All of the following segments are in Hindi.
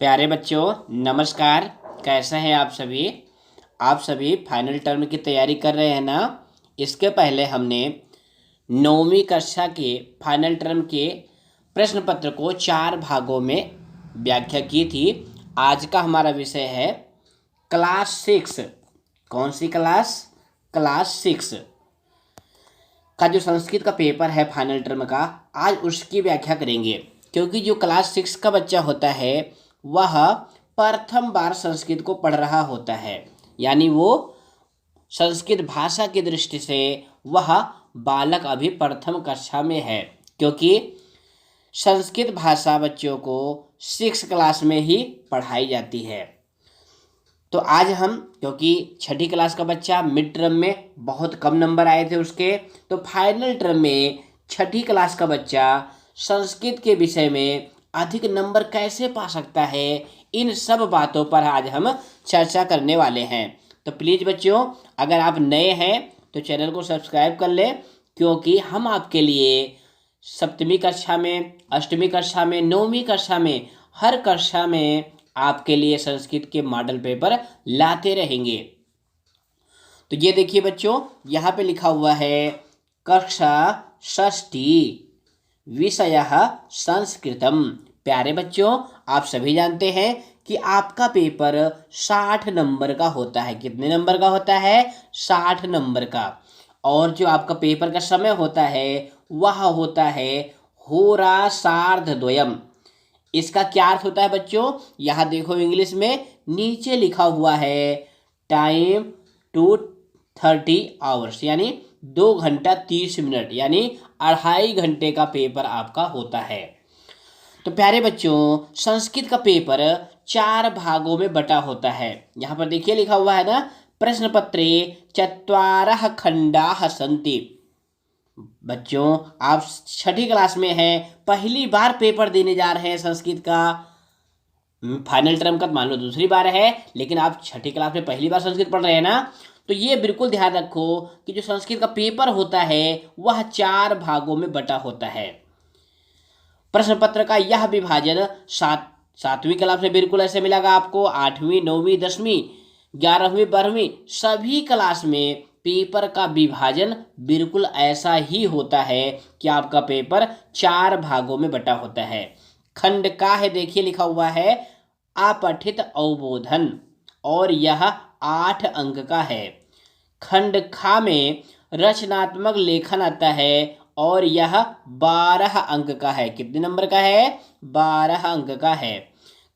प्यारे बच्चों नमस्कार। कैसे हैं आप सभी? आप सभी फाइनल टर्म की तैयारी कर रहे हैं ना? इसके पहले हमने 9वीं कक्षा के फाइनल टर्म के प्रश्न पत्र को 4 भागों में व्याख्या की थी। आज का हमारा विषय है क्लास 6। कौन सी क्लास? क्लास 6 का जो संस्कृत का पेपर है फाइनल टर्म का, आज उसकी व्याख्या करेंगे। क्योंकि जो क्लास 6 का बच्चा होता है वह प्रथम बार संस्कृत को पढ़ रहा होता है, यानी वो संस्कृत भाषा की दृष्टि से वह बालक अभी प्रथम कक्षा में है। क्योंकि संस्कृत भाषा बच्चों को 6 क्लास में ही पढ़ाई जाती है। तो आज हम, क्योंकि छठी क्लास का बच्चा मिड टर्म में बहुत कम नंबर आए थे उसके, तो फाइनल टर्म में छठी क्लास का बच्चा संस्कृत के विषय में अधिक नंबर कैसे पा सकता है, इन सब बातों पर आज हम चर्चा करने वाले हैं। तो प्लीज़ बच्चों, अगर आप नए हैं तो चैनल को सब्सक्राइब कर लें, क्योंकि हम आपके लिए 7वीं कक्षा में, 8वीं कक्षा में, 9वीं कक्षा में, हर कक्षा में आपके लिए संस्कृत के मॉडल पेपर लाते रहेंगे। तो ये देखिए बच्चों, यहाँ पे लिखा हुआ है कक्षा 6 विषय संस्कृतम। प्यारे बच्चों, आप सभी जानते हैं कि आपका पेपर 60 नंबर का होता है। कितने नंबर का होता है? 60 नंबर का। और जो आपका पेपर का समय होता है वह होता है होरा सार्धद्वयम्। इसका क्या अर्थ होता है बच्चों? यहाँ देखो इंग्लिश में नीचे लिखा हुआ है टाइम टू 30 आवर्स, यानी 2 घंटा 30 मिनट, यानी 2.5 घंटे का पेपर आपका होता है। तो प्यारे बच्चों, संस्कृत का पेपर 4 भागों में बटा होता है। यहाँ पर देखिए लिखा हुआ है ना, प्रश्न पत्रे 4 खंडाः सन्ति। बच्चों, आप छठी क्लास में हैं, पहली बार पेपर देने जा रहे हैं संस्कृत का। फाइनल टर्म का मान लो दूसरी बार है, लेकिन आप छठी क्लास में पहली बार संस्कृत पढ़ रहे हैं ना, तो ये बिल्कुल ध्यान रखो कि जो संस्कृत का पेपर होता है वह 4 भागों में बटा होता है। प्रश्न पत्र का यह विभाजन 7वीं क्लास में बिल्कुल ऐसे मिलेगा आपको। 8वीं, 9वीं, 10वीं, 11वीं, 12वीं सभी क्लास में पेपर का विभाजन बिल्कुल ऐसा ही होता है कि आपका पेपर 4 भागों में बटा होता है। खंड का है, देखिए लिखा हुआ है अपठित अवबोधन, और यह 8 अंक का है। खंड खा में रचनात्मक लेखन आता है, और यह 12 अंक का है। कितने नंबर का है? 12 अंक का है।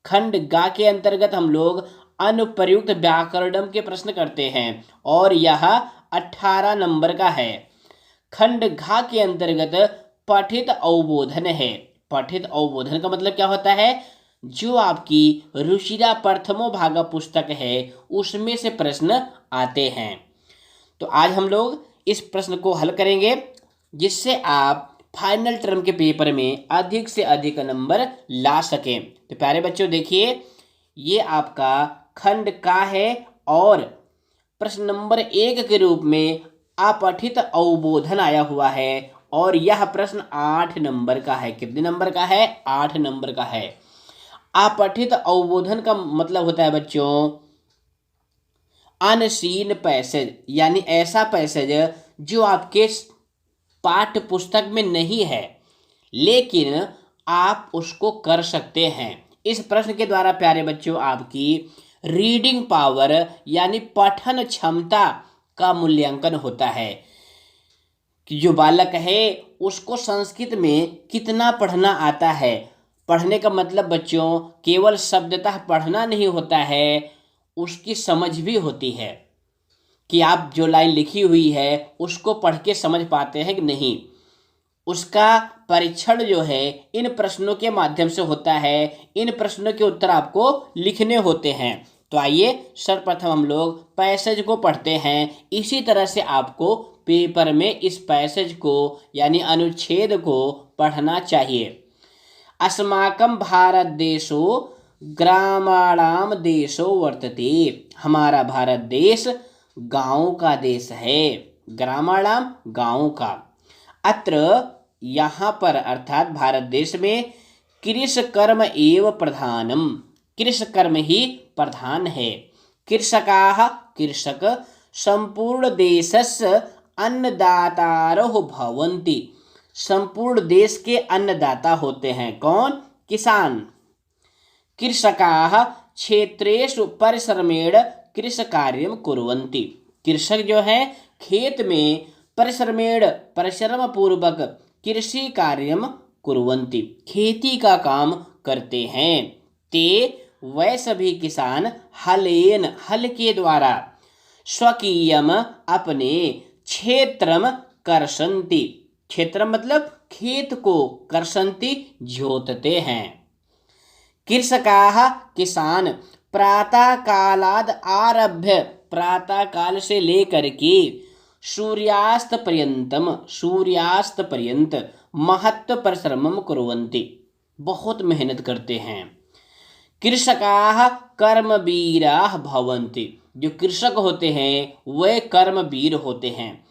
खंड गा के अंतर्गत हम लोग अनुप्रयुक्त व्याकरणम के प्रश्न करते हैं, और यह 18 नंबर का है। खंड घा के अंतर्गत पठित अवबोधन है। पठित अवबोधन का मतलब क्या होता है? जो आपकी रुचिरा प्रथमो भाग पुस्तक है उसमें से प्रश्न आते हैं। तो आज हम लोग इस प्रश्न को हल करेंगे, जिससे आप फाइनल टर्म के पेपर में अधिक से अधिक नंबर ला सकें। तो प्यारे बच्चों देखिए, ये आपका खंड का है, और प्रश्न नंबर 1 के रूप में अपठित अवबोधन आया हुआ है, और यह प्रश्न 8 नंबर का है। कितने नंबर का है? 8 नंबर का है। अपठित अवबोधन का मतलब होता है बच्चों अनसीन पैसेज, यानी ऐसा पैसेज जो आपके पाठ्य पुस्तक में नहीं है, लेकिन आप उसको कर सकते हैं। इस प्रश्न के द्वारा प्यारे बच्चों आपकी रीडिंग पावर यानी पठन क्षमता का मूल्यांकन होता है, कि जो बालक है उसको संस्कृत में कितना पढ़ना आता है। पढ़ने का मतलब बच्चों केवल शब्दतः पढ़ना नहीं होता है, उसकी समझ भी होती है, कि आप जो लाइन लिखी हुई है उसको पढ़ के समझ पाते हैं कि नहीं। उसका परीक्षण जो है इन प्रश्नों के माध्यम से होता है। इन प्रश्नों के उत्तर आपको लिखने होते हैं। तो आइए सर्वप्रथम हम लोग पैसेज को पढ़ते हैं। इसी तरह से आपको पेपर में इस पैसेज को यानी अनुच्छेद को पढ़ना चाहिए। अस्माकं भारत देशो ग्रामाणाम देशो वर्तते। हमारा भारत देश गाँव का देश है। ग्रामाणाम गाँव का। अत्र यहाँ पर अर्थात भारत देश में कृषि कर्म एवं प्रधानम। कृषकर्म ही प्रधान है। कृषकाः कृषक संपूर्ण देशस्य अन्नदातारः भवन्ति। संपूर्ण देश के अन्नदाता होते हैं कौन? किसान। कृषकाः क्षेत्रेषु परिश्रमेण कृषिकार्यं कुर्वन्ति। कृषक जो है खेत में परिश्रम पूर्वक कृषि कार्यम कुर्वन्ति, खेती का काम करते हैं। ते वह सभी किसान हलेन हल के द्वारा स्वकीयम अपने क्षेत्रम कर्षन्ति। क्षेत्रम मतलब खेत को, कर्षन्ति जोतते हैं। कृषकाः किसान प्रातः कालाद आरभ्य, प्रातः काल से लेकर के सूर्यास्त पर्यंत महत् परिश्रमं कुर्वन्ति, बहुत मेहनत करते हैं। कृषकाः कर्मवीराः भवन्ति, जो कृषक होते हैं वे कर्मवीर होते हैं।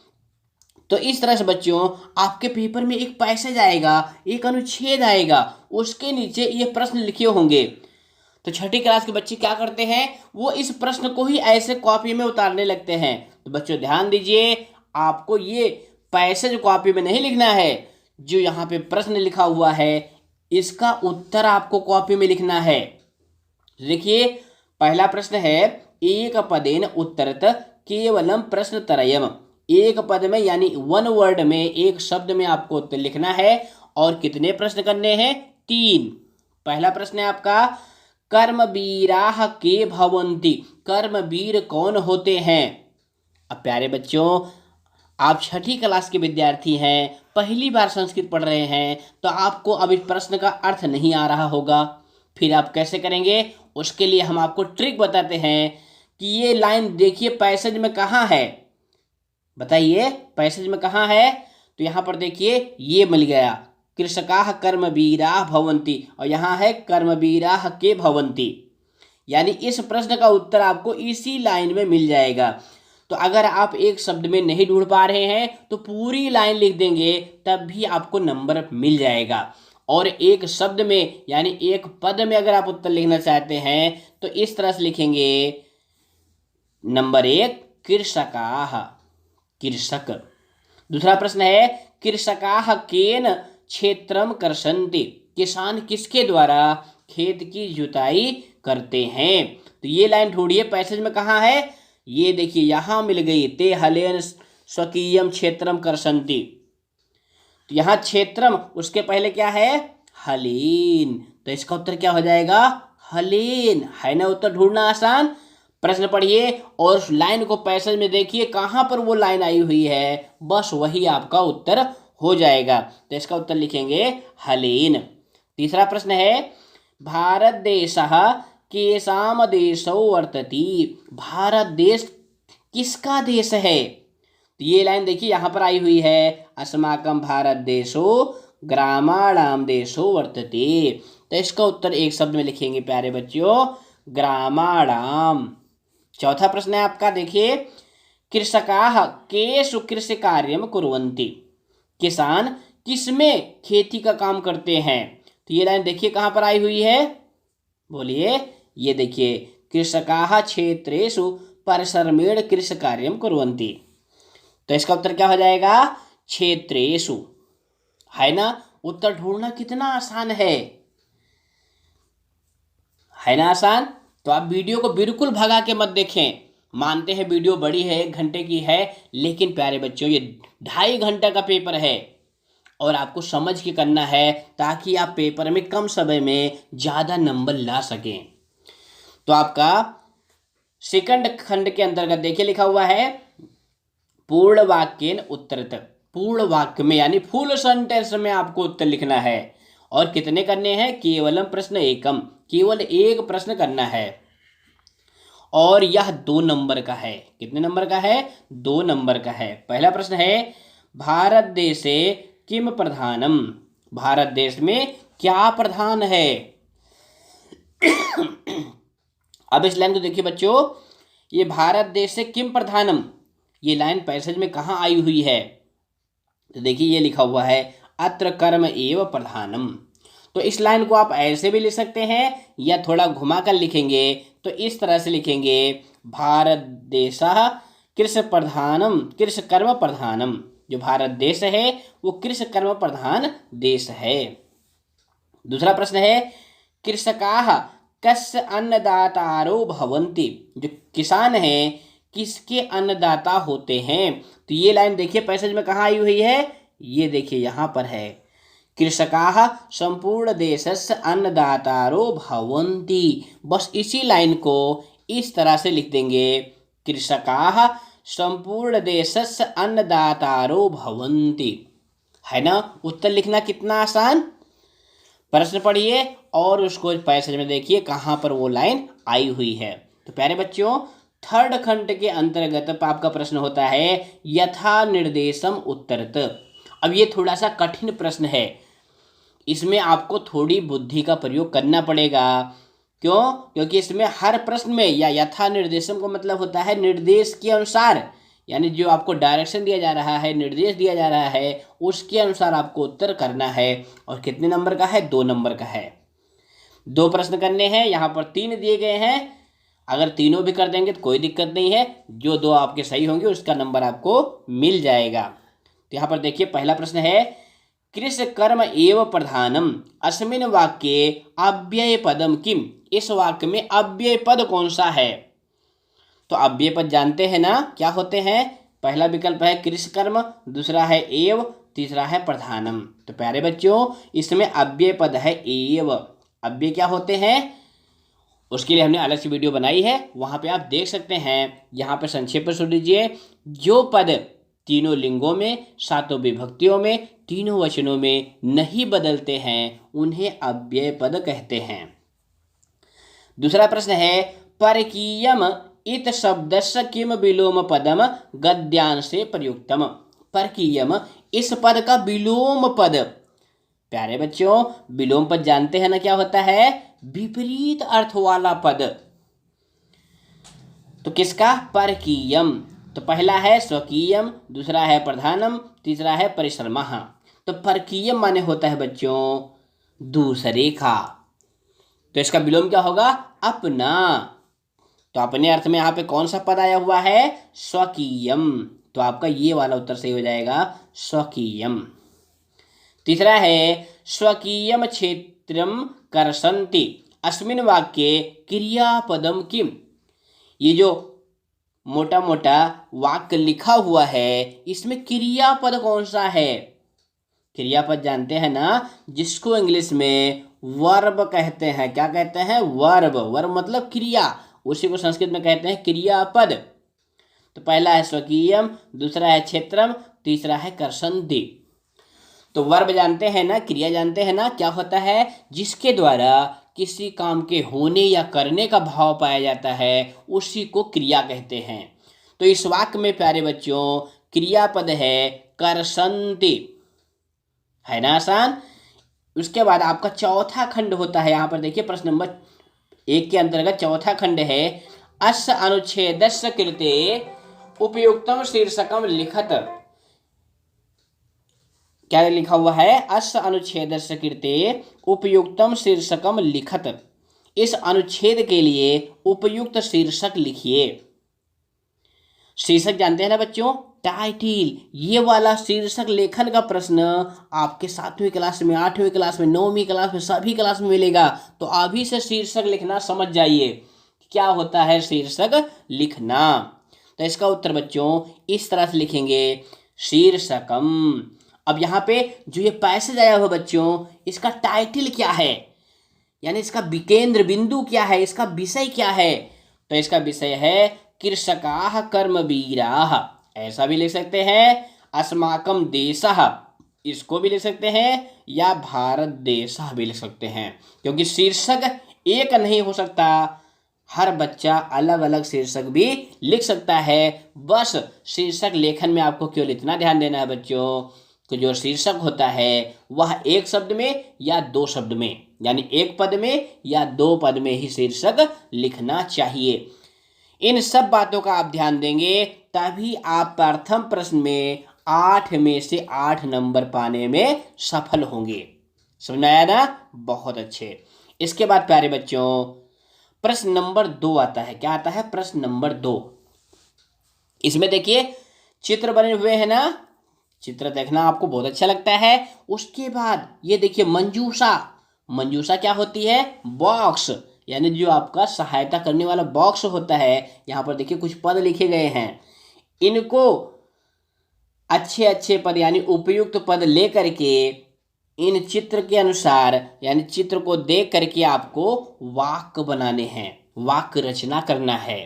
तो इस तरह से बच्चों आपके पेपर में एक पैसेज आएगा, एक अनुच्छेद आएगा, उसके नीचे ये प्रश्न लिखे होंगे। तो छठी क्लास के बच्चे क्या करते हैं, वो इस प्रश्न को ही ऐसे कॉपी में उतारने लगते हैं। तो बच्चों ध्यान दीजिए, आपको ये पैसेज कॉपी में नहीं लिखना है, जो यहाँ पे प्रश्न लिखा हुआ है इसका उत्तर आपको कॉपी में लिखना है। देखिए पहला प्रश्न है, एक पदेन उत्तरत केवलम प्रश्नत्रयम्। एक पद में यानी वन वर्ड में, एक शब्द में आपको उत्तर लिखना है। और कितने प्रश्न करने हैं? 3। पहला प्रश्न है आपका, कर्मवीराः के भवन्ति, कर्मवीर कौन होते हैं? अब प्यारे बच्चों आप छठी क्लास के विद्यार्थी हैं, पहली बार संस्कृत पढ़ रहे हैं, तो आपको अब इस प्रश्न का अर्थ नहीं आ रहा होगा। फिर आप कैसे करेंगे? उसके लिए हम आपको ट्रिक बताते हैं कि ये लाइन देखिए पैसेज में कहाँ है, बताइए पैसेज में कहाँ है? तो यहाँ पर देखिए ये मिल गया, कृषकाः कर्मवीराः भवन्ति, और यहाँ है कर्मवीराः के भवन्ति, यानी इस प्रश्न का उत्तर आपको इसी लाइन में मिल जाएगा। तो अगर आप एक शब्द में नहीं ढूंढ पा रहे हैं तो पूरी लाइन लिख देंगे, तब भी आपको नंबर मिल जाएगा। और एक शब्द में यानी एक पद में अगर आप उत्तर लिखना चाहते हैं तो इस तरह से लिखेंगे, नंबर 1 कृषकाः, कृषक। दूसरा प्रश्न है, कृषकाः केन क्षेत्रम कर्षन्ति, किसान किसके द्वारा खेत की जुताई करते हैं? तो ये लाइन ढूंढिए पैसेज में कहाँ है, ये देखिए यहाँ मिल गई, ते हलेन स्वकीयम क्षेत्रम कर्षन्ति। तो यहाँ क्षेत्रम, उसके पहले क्या है? हलेन, तो इसका उत्तर क्या हो जाएगा? हलेन, है ना? उत्तर ढूंढना आसान। प्रश्न पढ़िए और उस लाइन को पैसेज में देखिए कहाँ पर वो लाइन आई हुई है, बस वही आपका उत्तर हो जाएगा। तो इसका उत्तर लिखेंगे हलेन। तीसरा प्रश्न है, भारत देशः केषां देशौ वर्तते, भारत देश किसका देश है? तो ये लाइन देखिए यहाँ पर आई हुई है, अस्माकं भारत देशो ग्रामाणाम देशो वर्तते। तो इसका उत्तर एक शब्द में लिखेंगे प्यारे बच्चों, ग्रामाणाम। चौथा प्रश्न है आपका, देखिए कृषकाः केषु कृषि कार्यम कुर्वन्ति, किसान किसमें खेती का काम करते हैं? तो ये लाइन देखिए कहाँ पर आई हुई है, बोलिए, ये देखिए, कृषकाः क्षेत्रेषु परिश्रमेण कृषि कार्यम कुर्वन्ति। तो इसका उत्तर क्या हो जाएगा? क्षेत्रेषु, है ना? उत्तर ढूंढना कितना आसान है ना आसान? तो आप वीडियो को बिल्कुल भगा के मत देखें। मानते हैं वीडियो बड़ी है, 1 घंटे की है, लेकिन प्यारे बच्चों ये 2.5 घंटे का पेपर है और आपको समझ के करना है ताकि आप पेपर में कम समय में ज़्यादा नंबर ला सकें। तो आपका सेकंड खंड के अंतर्गत देखिए लिखा हुआ है, पूर्ण वाक्येन उत्तरत, पूर्ण वाक्य में यानी फुल सेंटेंस में आपको उत्तर लिखना है। और कितने करने हैं? केवलम प्रश्न एकम, केवल एक प्रश्न करना है। और यह 2 नंबर का है। कितने नंबर का है? 2 नंबर का है। पहला प्रश्न है, भारत देशे किम प्रधानम, भारत देश में क्या प्रधान है? अब इस लाइन को देखिए बच्चों, ये भारत देश से किम प्रधानम, ये लाइन पैसेज में कहाँ आई हुई है? तो देखिए ये लिखा हुआ है, अत्र कर्म एव प्रधानम। तो इस लाइन को आप ऐसे भी लिख सकते हैं या थोड़ा घुमा कर लिखेंगे तो इस तरह से लिखेंगे, भारत देशः कृषि प्रधानम कृषि कर्म प्रधानम। जो भारत देश है वो कृषि कर्म प्रधान देश है। दूसरा प्रश्न है, कृषकाः कस्य अन्नदातारो भवन्ति। जो किसान है किसके अन्नदाता होते हैं। तो ये लाइन देखिए पैसेज में कहाँ आई हुई है, ये देखिए यहाँ पर है, कृषकाः संपूर्ण देशस्य अन्नदातारो भवन्ति। बस इसी लाइन को इस तरह से लिख देंगे, कृषकाः संपूर्ण देशस्य अन्नदातारो भवन्ति। है ना, उत्तर लिखना कितना आसान। प्रश्न पढ़िए और उसको पैसेज में देखिए कहाँ पर वो लाइन आई हुई है। तो प्यारे बच्चों, थर्ड खंड के अंतर्गत आपका प्रश्न होता है यथा निर्देशम उत्तरत। अब ये थोड़ा सा कठिन प्रश्न है, इसमें आपको थोड़ी बुद्धि का प्रयोग करना पड़ेगा। क्यों? क्योंकि इसमें हर प्रश्न में या यथा निर्देशम को मतलब होता है निर्देश के अनुसार, यानी जो आपको डायरेक्शन दिया जा रहा है, निर्देश दिया जा रहा है, उसके अनुसार आपको उत्तर करना है। और कितने नंबर का है, 2 नंबर का है। 2 प्रश्न करने हैं, यहाँ पर 3 दिए गए हैं। अगर तीनों भी कर देंगे तो कोई दिक्कत नहीं है, जो 2 आपके सही होंगे उसका नंबर आपको मिल जाएगा। तो यहाँ पर देखिए पहला प्रश्न है, कृषि कर्म एव प्रधानम अस्मिन वाक्ये अव्यय पदम किम। इस वाक्य में अव्यय पद कौन सा है। तो अव्यय पद जानते हैं ना क्या होते हैं। पहला विकल्प है कृषि कर्म, दूसरा है एव, तीसरा है प्रधानम। तो प्यारे बच्चों, इसमें अव्यय पद है एव। अव्यय क्या होते हैं उसके लिए हमने अलग से वीडियो बनाई है, वहां पे आप देख सकते हैं। यहाँ पे संक्षेप में सुन लीजिए, जो पद तीनों लिंगों में, 7 विभक्तियों में, तीनों वचनों में नहीं बदलते हैं उन्हें अव्यय पद कहते हैं। दूसरा प्रश्न है, परकीयम इत शब्दस्य किम विलोम पदम गद्यांशे प्रयुक्तम। परकीयम इस पद का विलोम पद। प्यारे बच्चों, विलोम पद जानते हैं ना क्या होता है, विपरीत अर्थ वाला पद। तो किसका, परकीयम। तो पहला है स्वकीयम, दूसरा है प्रधानम, तीसरा है परिश्रमः। तो परकीयम माने होता है बच्चों दूसरे का। तो इसका विलोम क्या होगा, अपना। तो अपने अर्थ में यहाँ पे कौन सा पद आया हुआ है, स्वकीयम। तो आपका ये वाला उत्तर सही हो जाएगा, स्वकीयम। तीसरा है, स्वकीयम क्षेत्रम कर्षन्ति अस्मिन वाक्ये क्रियापदम किम। ये जो मोटा मोटा वाक्य लिखा हुआ है इसमें क्रियापद कौन सा है। क्रियापद जानते हैं ना, जिसको इंग्लिश में वर्ब कहते हैं। क्या कहते हैं, वर्ब। वर्ब मतलब क्रिया, उसी को संस्कृत में कहते हैं क्रियापद। तो पहला है स्वकीयम, दूसरा है क्षेत्रम, तीसरा है कर्षन्ति। तो वर्ब जानते हैं ना, क्रिया जानते हैं ना, क्या होता है, जिसके द्वारा किसी काम के होने या करने का भाव पाया जाता है उसी को क्रिया कहते हैं। तो इस वाक्य में प्यारे बच्चों क्रियापद है कर्षन्ति। है ना आसान। उसके बाद आपका चौथा खंड होता है, यहाँ पर देखिए प्रश्न नंबर 1 के अंतर्गत चौथा खंड है, अस्य अनुच्छेदस्य कृते उपयुक्तम शीर्षकम लिखत। क्या लिखा हुआ है, अस्य अनुच्छेदस्य कृते उपयुक्तम शीर्षकम लिखत। इस अनुच्छेद के लिए उपयुक्त शीर्षक लिखिए। शीर्षक जानते हैं ना बच्चों, टाइटिल। ये वाला शीर्षक लेखन का प्रश्न आपके 7वीं क्लास में, 8वीं क्लास में, 9वीं क्लास में, सभी क्लास में मिलेगा। तो अभी से शीर्षक लिखना समझ जाइए क्या होता है शीर्षक लिखना। तो इसका उत्तर बच्चों इस तरह से लिखेंगे, शीर्षकम। अब यहाँ पे जो ये पैसेज आया हुआ बच्चों, इसका टाइटल क्या है, यानी इसका केंद्र बिंदु क्या है, इसका विषय क्या है। तो इसका विषय है कृषकाः कर्मवीराः। ऐसा भी लिख सकते हैं, अस्माकं देशः, इसको भी लिख सकते हैं, या भारत देशः भी लिख सकते हैं। क्योंकि शीर्षक एक नहीं हो सकता, हर बच्चा अलग अलग शीर्षक भी लिख सकता है। बस शीर्षक लेखन में आपको केवल इतना ध्यान देना है बच्चों कि जो शीर्षक होता है वह 1 शब्द में या 2 शब्द में, यानी 1 पद में या 2 पद में ही शीर्षक लिखना चाहिए। इन सब बातों का आप ध्यान देंगे तभी आप प्रथम प्रश्न में 8 में से 8 नंबर पाने में सफल होंगे। समझ में आया ना? बहुत अच्छे। इसके बाद प्यारे बच्चों प्रश्न नंबर 2 आता है। क्या आता है? प्रश्न नंबर 2। इसमें देखिए चित्र बने हुए हैं ना, चित्र देखना आपको बहुत अच्छा लगता है। उसके बाद ये देखिए मंजूषा। मंजूषा क्या होती है? बॉक्स, यानी जो आपका सहायता करने वाला बॉक्स होता है। यहाँ पर देखिए कुछ पद लिखे गए हैं, इनको अच्छे अच्छे पद यानी उपयुक्त पद लेकर के इन चित्र के अनुसार यानी चित्र को देख करके आपको वाक्य बनाने हैं, वाक्य रचना करना है।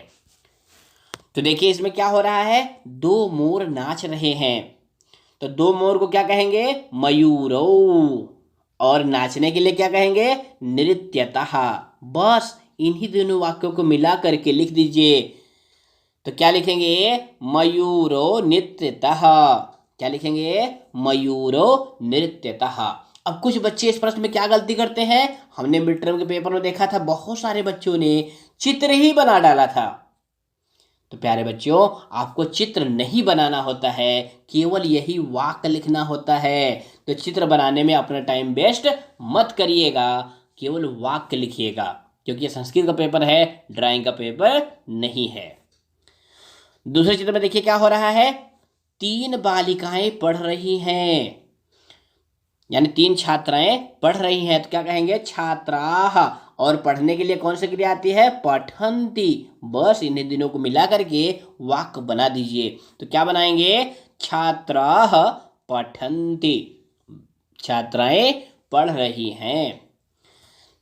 तो देखिए इसमें क्या हो रहा है? दो मोर नाच रहे हैं, तो दो मोर को क्या कहेंगे? मयूरो। और नाचने के लिए क्या कहेंगे? नृत्यतः। बस इन्हीं दोनों वाक्यों को मिला करके लिख दीजिए। तो क्या लिखेंगे? मयूरो नृत्यतः। क्या लिखेंगे? मयूरो नृत्यतः। अब कुछ बच्चे इस प्रश्न में क्या गलती करते हैं? हमने मिड टर्म के पेपर में देखा था बहुत सारे बच्चों ने चित्र ही बना डाला था। तो प्यारे बच्चों आपको चित्र नहीं बनाना होता है, केवल यही वाक्य लिखना होता है। तो चित्र बनाने में अपना टाइम वेस्ट मत करिएगा, केवल वाक्य लिखिएगा, क्योंकि ये संस्कृत का पेपर है, ड्राइंग का पेपर नहीं है। दूसरे चित्र में देखिए क्या हो रहा है? 3 बालिकाएं पढ़ रही हैं, यानी 3 छात्राएं पढ़ रही हैं। तो क्या कहेंगे? छात्राः। और पढ़ने के लिए कौन सी क्रिया आती है? पठन्ति। बस इन्हीं दिनों को मिला करके वाक्य बना दीजिए। तो क्या बनाएंगे? छात्राः पठन्ति, छात्राएं पढ़ रही हैं।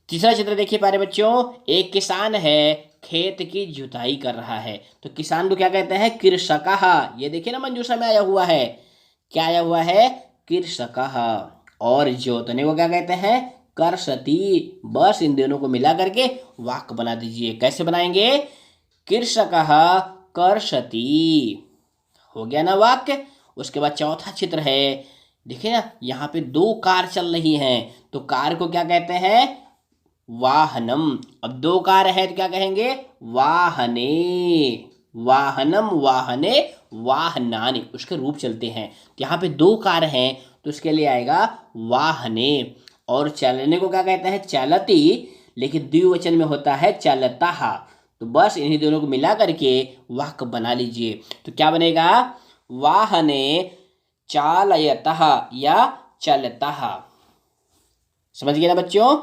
तीसरा चित्र देखिए प्यारे बच्चों, एक किसान है, खेत की जुताई कर रहा है। तो किसान को क्या कहते हैं? कृषकः। ये देखिए ना मंजूषा में आया हुआ है, क्या आया हुआ है? कृषकः। और जोतने को क्या कहते हैं? कर्षति। बस इन दोनों को मिला करके वाक्य बना दीजिए। कैसे बनाएंगे? कृषकः कर्षति। हो गया ना वाक्य। उसके बाद चौथा चित्र है, देखिए ना यहाँ पे 2 कार चल रही हैं। तो कार को क्या कहते हैं? वाहनम। अब 2 कार है तो क्या कहेंगे? वाहने। वाहनम वाहने वाहनानि, उसके रूप चलते हैं। तो यहाँ पे 2 कार हैं तो उसके लिए आएगा वाहने। और चलने को क्या कहते हैं? चलती, लेकिन द्विवचन में होता है चलतः। तो बस इन्हीं दोनों को मिला करके वाक्य बना लीजिए। तो क्या बनेगा? वाहने चालयतः या चलतः। समझ गए ना बच्चों?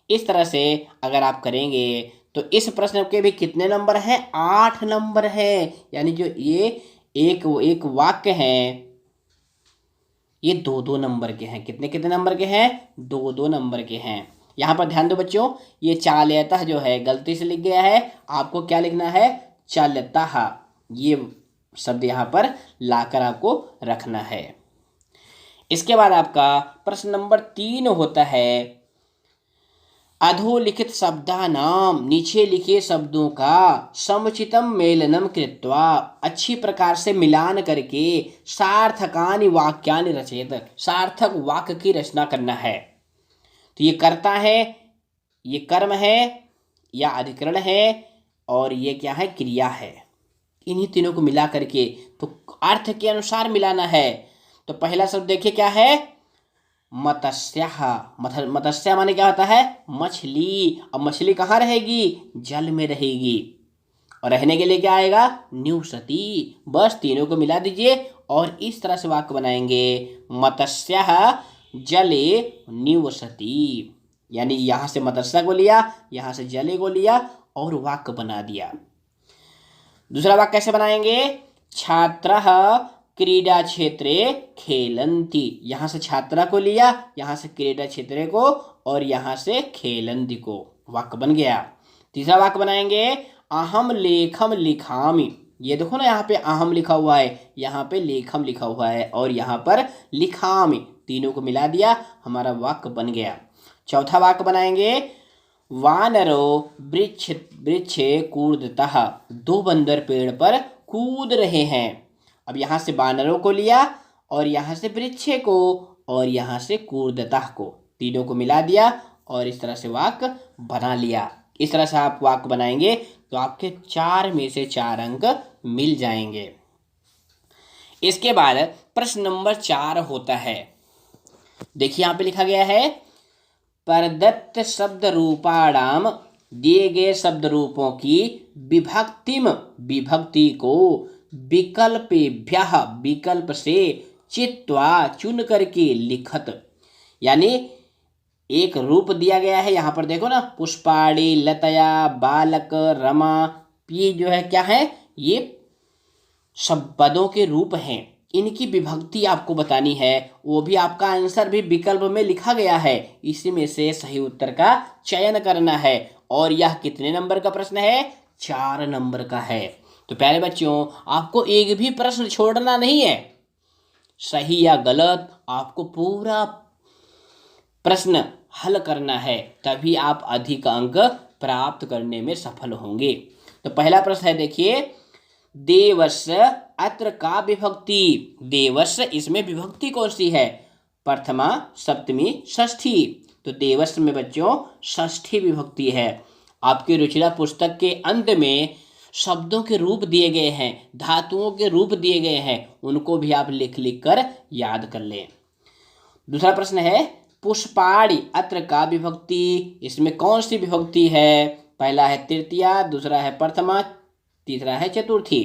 इस तरह से अगर आप करेंगे तो इस प्रश्न के भी कितने नंबर हैं? 8 नंबर है। यानी जो ये एक वाक्य है ये 2-2 नंबर के हैं। कितने कितने नंबर के हैं? 2-2 नंबर के हैं। यहाँ पर ध्यान दो बच्चों, ये चालयतः जो है गलती से लिख गया है, आपको क्या लिखना है? चलतः। ये शब्द यहाँ पर लाकर आपको रखना है। इसके बाद आपका प्रश्न नंबर 3 होता है, अधोलिखित शब्दानाम, नीचे लिखे शब्दों का समुचितम मेलनम कृत्वा, अच्छी प्रकार से मिलान करके सार्थकानि वाक्यानि रचयेत, सार्थक वाक्य की रचना करना है। तो ये कर्ता है, ये कर्म है या अधिकरण है, और ये क्या है? क्रिया है। इन्हीं तीनों को मिला करके तो अर्थ के अनुसार मिलाना है। तो पहला शब्द देखिए क्या है? मत्स्यः। मत्स्य माने क्या होता है? मछली। अब मछली कहाँ रहेगी? जल में रहेगी। और रहने के लिए क्या आएगा? निवसति। बस तीनों को मिला दीजिए और इस तरह से वाक्य बनाएंगे, मत्स्यः जले निवसति। यानी यहाँ से मत्स्य को लिया, यहाँ से जले को लिया और वाक्य बना दिया। दूसरा वाक्य कैसे बनाएंगे? छात्रः क्रीडा क्षेत्रे खेलन्ति। यहाँ से छात्रा को लिया, यहाँ से क्रीडा क्षेत्रे को और यहाँ से खेलन्ति को, वाक्य बन गया। तीसरा वाक्य बनाएंगे, अहम लेखम लिखामि। ये देखो ना यहाँ पे अहम लिखा हुआ है, यहाँ पे लेखम लिखा हुआ है और यहाँ पर लिखामि, तीनों को मिला दिया, हमारा वाक्य बन गया। चौथा वाक्य बनाएंगे, वानरो वृक्षे कूदतः। 2 बंदर पेड़ पर कूद रहे हैं। अब यहाँ से बानरों को लिया और यहाँ से वृक्षे को और यहाँ से कूदतः को, तीनों को मिला दिया और इस तरह से वाक्य बना लिया। इस तरह से आप वाक्य बनाएंगे तो आपके 4 में से 4 अंक मिल जाएंगे। इसके बाद प्रश्न नंबर 4 होता है, देखिए यहाँ पे लिखा गया है, प्रदत्त शब्द रूपाणाम दिए गए शब्द रूपों की विभक्ति को विकल्पेभ्यः विकल्प से चित्वा चुन करके लिखत। यानी एक रूप दिया गया है, यहाँ पर देखो ना, पुष्पाणी, लतया, बालक, रमा, ये जो है क्या है, ये सब पदों के रूप हैं। इनकी विभक्ति आपको बतानी है, वो भी आपका आंसर भी विकल्प में लिखा गया है, इसी में से सही उत्तर का चयन करना है। और यह कितने नंबर का प्रश्न है? 4 नंबर का है। तो प्यारे बच्चों, आपको एक भी प्रश्न छोड़ना नहीं है, सही या गलत आपको पूरा प्रश्न हल करना है, तभी आप अधिक अंक प्राप्त करने में सफल होंगे। तो पहला प्रश्न है, देखिए, देवस्य अत्र का विभक्ति। देवस्य, इसमें विभक्ति कौन सी है? प्रथमा, सप्तमी, षष्ठी। तो देवस्य में बच्चों षष्ठी विभक्ति है। आपकी रुचिरा पुस्तक के अंत में शब्दों के रूप दिए गए हैं, धातुओं के रूप दिए गए हैं, उनको भी आप लिख लिख कर याद कर लें। दूसरा प्रश्न है, पुष्पाणि अत्र का विभक्ति। इसमें कौन सी विभक्ति है? पहला है तृतीया, दूसरा है प्रथमा, तीसरा है चतुर्थी।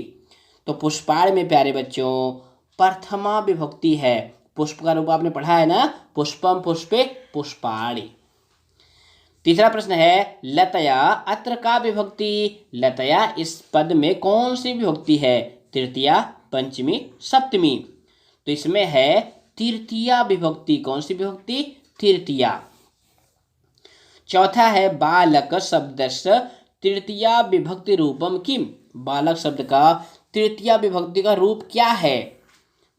तो पुष्पाणि में प्यारे बच्चों प्रथमा विभक्ति है। पुष्प का रूप आपने पढ़ा है ना, पुष्पम पुष्पे पुष्पाणि। तीसरा प्रश्न है, लतया अत्र का विभक्ति। लतया इस पद में कौन सी विभक्ति है? तृतीया, पंचमी, सप्तमी। तो इसमें है तृतीया विभक्ति। कौन सी विभक्ति? तृतीया। चौथा है, बालक शब्दस्य तृतीया विभक्ति रूपम किम। बालक शब्द का तृतीया विभक्ति का रूप क्या है?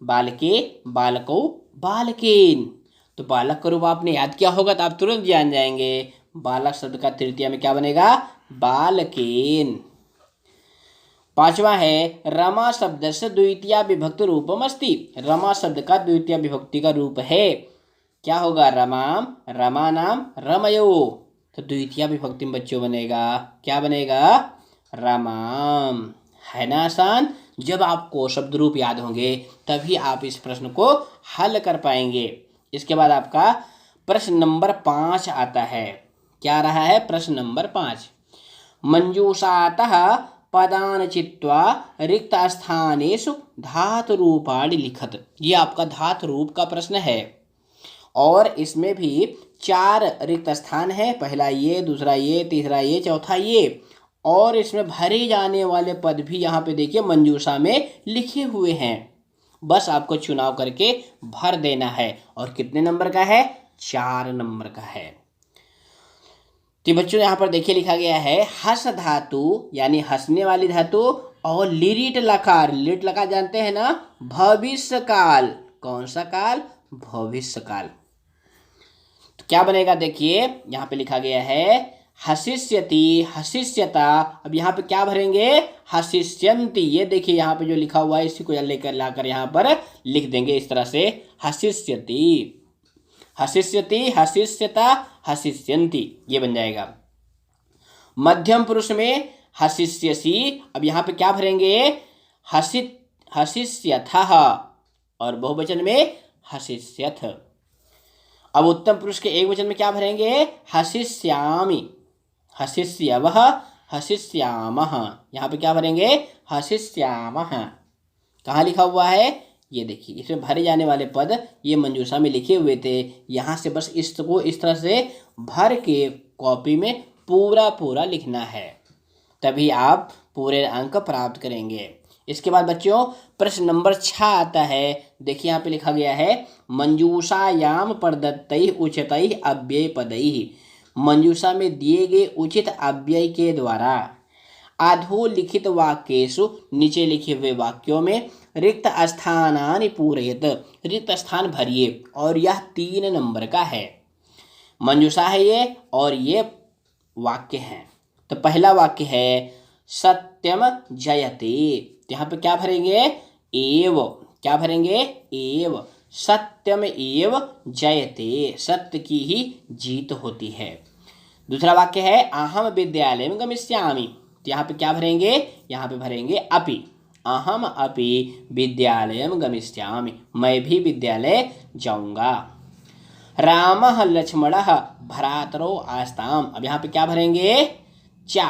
बालके, बालको, बालकेन। तो बालक का रूप आपने याद किया होगा तो आप तुरंत जान जाएंगे, बालक शब्द का तृतीया में क्या बनेगा? बालकेन। पांचवा है, रमा शब्द से द्वितीया विभक्ति रूपम अस्ति। रमा शब्द का द्वितीय विभक्ति का रूप है, क्या होगा? रमाम, रमानाम, रमयो। तो द्वितीय विभक्ति में बच्चों बनेगा, क्या बनेगा? रमाम। है ना आसान? जब आपको शब्द रूप याद होंगे तभी आप इस प्रश्न को हल कर पाएंगे। इसके बाद आपका प्रश्न नंबर 5 आता है। क्या रहा है? प्रश्न नंबर 5, मंजूषातः पदान चित्वा रिक्त स्थानेषु धातु रूपाणि लिखत। ये आपका धातु रूप का प्रश्न है और इसमें भी 4 रिक्त स्थान है। पहला ये, दूसरा ये, तीसरा ये, चौथा ये। और इसमें भरे जाने वाले पद भी यहाँ पे देखिए मंजूषा में लिखे हुए हैं, बस आपको चुनाव करके भर देना है। और कितने नंबर का है? 4 नंबर का है। तो बच्चों यहाँ पर देखिए लिखा गया है, हस धातु यानी हंसने वाली धातु और लिरिट लकार। लिरिट लकार जानते हैं ना, भविष्य काल। कौन सा काल? भविष्य काल। तो क्या बनेगा? देखिए यहाँ पे लिखा गया है, हसिष्यति, हसिष्यता। अब यहाँ पे क्या भरेंगे? हसिष्यन्ति। ये देखिए यहाँ पे जो लिखा हुआ है इसी को लेकर लाकर यहाँ पर लिख देंगे इस तरह से, हसिष्यति, हसिष्यति, हसिष्यता, हसिष्यन्ति, ये बन जाएगा। मध्यम पुरुष में हसिष्यसि। अब यहाँ पे क्या भरेंगे? हसिष्यथः। और बहुवचन में हसिष्यथ। अब उत्तम पुरुष के एक वचन में क्या भरेंगे? हसिष्यामि, हसिष्यवः, हसिष्यामः। यहाँ पे क्या भरेंगे? हसिष्यामः। कहाँ लिखा हुआ है? ये देखिए, इसमें भरे जाने वाले पद ये मंजूषा में लिखे हुए थे। यहाँ से बस इसको इस तरह से भर के कॉपी में पूरा लिखना है, तभी आप पूरे अंक प्राप्त करेंगे। इसके बाद बच्चों प्रश्न नंबर 6 आता है। देखिए यहाँ पे लिखा गया है, मंजूषायाम प्रदत्तैः उचितैः अव्यय पदैः। मंजूषा में दिए गए उचित अव्यय के द्वारा अधोलिखित वाक्येषु, नीचे लिखे हुए वाक्यों में रिक्त स्थानानि पूरयत। रिक्त स्थान भरिए। और यह 3 नंबर का है। मंजूषा है ये और ये वाक्य है। तो पहला वाक्य है, सत्यम जयते। यहाँ पे क्या भरेंगे? एव। क्या भरेंगे? एव। सत्यम एव जयते। सत्य की ही जीत होती है। दूसरा वाक्य है, अहम विद्यालयं गमिष्यामि। तो यहाँ पे क्या भरेंगे? यहाँ पे भरेंगे अपि। अहम अपि विद्यालयं गमिष्यामि। मैं भी विद्यालय जाऊंगा। रामः लक्ष्मणः भ्रातरौ आस्ताम। अब यहाँ पे क्या भरेंगे? चा।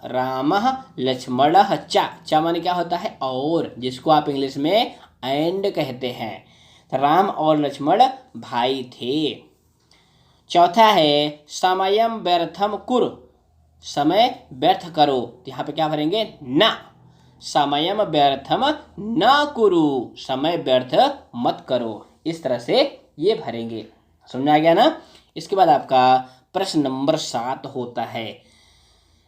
रामः लक्ष्मणः चा माने क्या होता है? और, जिसको आप इंग्लिश में एंड कहते हैं। राम और लक्ष्मण भाई थे। चौथा है समयम व्यर्थम कुरु, समय व्यर्थ करो। तो यहाँ पे क्या भरेंगे? ना। समयम व्यर्थम न कुरु, समय व्यर्थ मत करो। इस तरह से ये भरेंगे। समझ में आ गया ना? इसके बाद आपका प्रश्न नंबर 7 होता है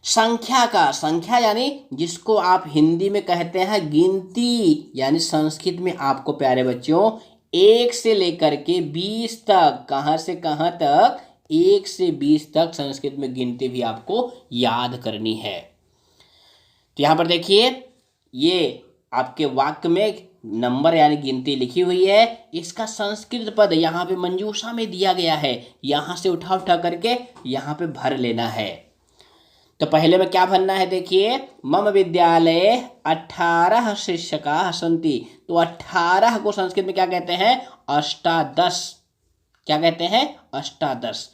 संख्या का। संख्या यानी जिसको आप हिंदी में कहते हैं गिनती, यानी संस्कृत में आपको प्यारे बच्चों 1 से लेकर के 20 तक, कहाँ से कहाँ तक? 1 से 20 तक संस्कृत में गिनती भी आपको याद करनी है। तो यहाँ पर देखिए, ये आपके वाक्य में नंबर यानी गिनती लिखी हुई है। इसका संस्कृत पद यहाँ पे मंजूषा में दिया गया है। यहाँ से उठा उठा करके यहाँ पे भर लेना है। तो पहले में क्या भरना है? देखिए, मम विद्यालये 18 शिक्षकाः सन्ति। तो 18 को संस्कृत में क्या कहते हैं? अष्टादश। क्या कहते हैं? अष्टादश।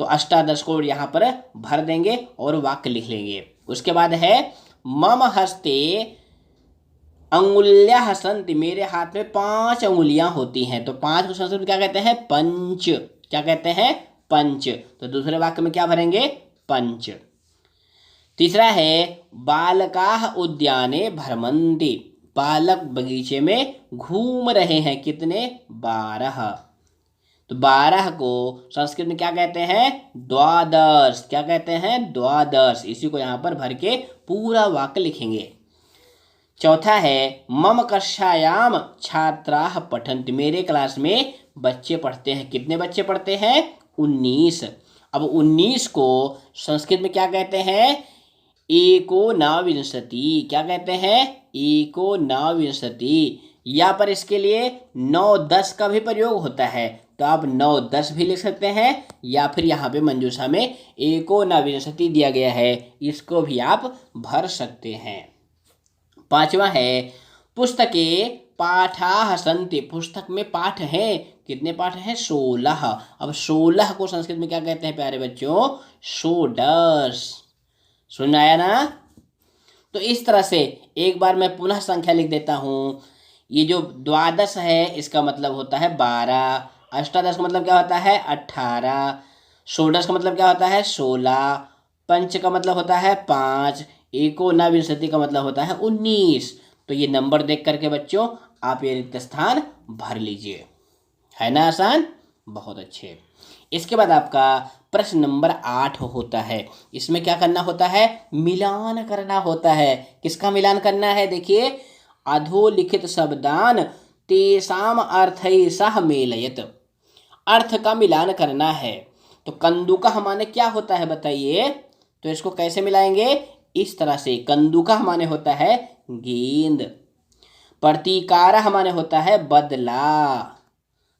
तो अष्टादश को यहाँ पर भर देंगे और वाक्य लिख लेंगे। उसके बाद है मम हस्ते अंगुल्याः सन्ति। मेरे हाथ में 5 अंगुलियां होती हैं। तो 5 को संस्कृत में क्या कहते हैं? पंच। क्या कहते हैं? पंच। तो दूसरे वाक्य में क्या भरेंगे? पंच। तीसरा है बालकाः उद्याने भ्रमन्ति। बालक बगीचे में घूम रहे हैं। कितने? 12। तो 12 को संस्कृत में क्या कहते हैं? द्वादश। क्या कहते हैं? द्वादश। इसी को यहाँ पर भर के पूरा वाक्य लिखेंगे। चौथा है मम कक्षायाम छात्राः पठन्ति। मेरे क्लास में बच्चे पढ़ते हैं। कितने बच्चे पढ़ते हैं? 19। अब 19 को संस्कृत में क्या कहते हैं? एकोनविंशति। क्या कहते हैं? एकोनविंशति। या पर इसके लिए 9-10 का भी प्रयोग होता है। तो आप 9-10 भी लिख सकते हैं, या फिर यहाँ पे मंजूषा में एकोनविंशति दिया गया है, इसको भी आप भर सकते हैं। पांचवा है पुस्तके पाठाः सन्ति। पुस्तक में पाठ हैं। कितने पाठ हैं? 16। अब 16 को संस्कृत में क्या कहते हैं प्यारे बच्चों? षोडश। सुन आया ना? तो इस तरह से एक बार मैं पुनः संख्या लिख देता हूँ। ये जो द्वादश है इसका मतलब होता है 12, अष्टादश का मतलब क्या होता है? 18, षोडश का मतलब क्या होता है? 16, पंच का मतलब होता है 5, एकोनविंशति का मतलब होता है 19। तो ये नंबर देख करके बच्चों आप ये रिक्त स्थान भर लीजिए। है ना आसान? बहुत अच्छे। इसके बाद आपका प्रश्न नंबर 8 होता है। इसमें क्या करना होता है? मिलान करना होता है। किसका मिलान करना है? देखिए, अधोलिखित शब्दान तेषाम अर्थैः मेलयत। अर्थ का मिलान करना है। तो कंदुकः माने क्या होता है बताइए? तो इसको कैसे मिलाएंगे? इस तरह से। कंदुकः माने होता है गेंद। प्रतिकारः माने होता है बदला।